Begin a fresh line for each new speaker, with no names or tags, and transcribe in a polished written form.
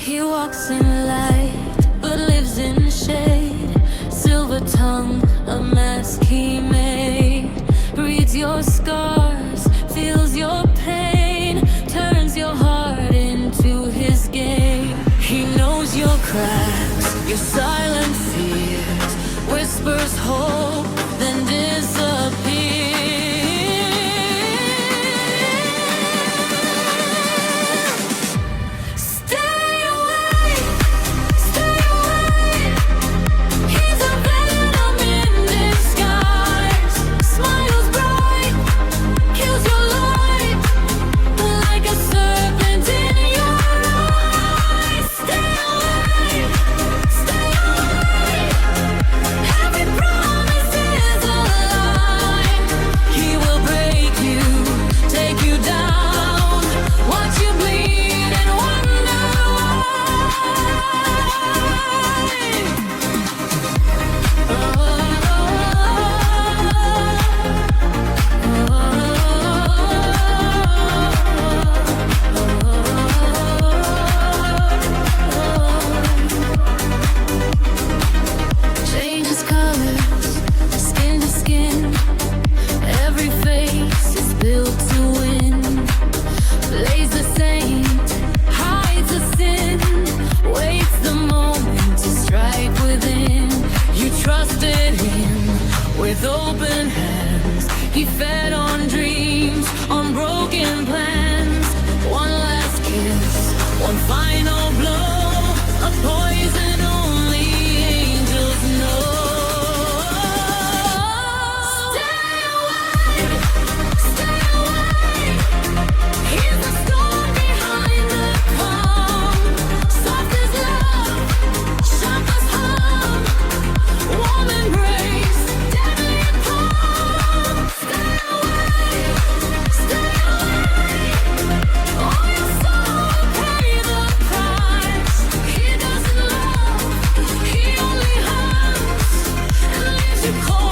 He walks in light, but lives in shade. Silver tongue, a mask he made. Reads your scars, feels your pain, turns your heart into his game. He knows your cracks, your silent fears, whispers hope, then disappears. With open hands, he fed on dreams, on broken plans. One last kiss, one final blow, a poison only angels know. Stay away, stay away. Here's the storm behind the calm. Soft as love, sharp as hum, warm embrace. Cold.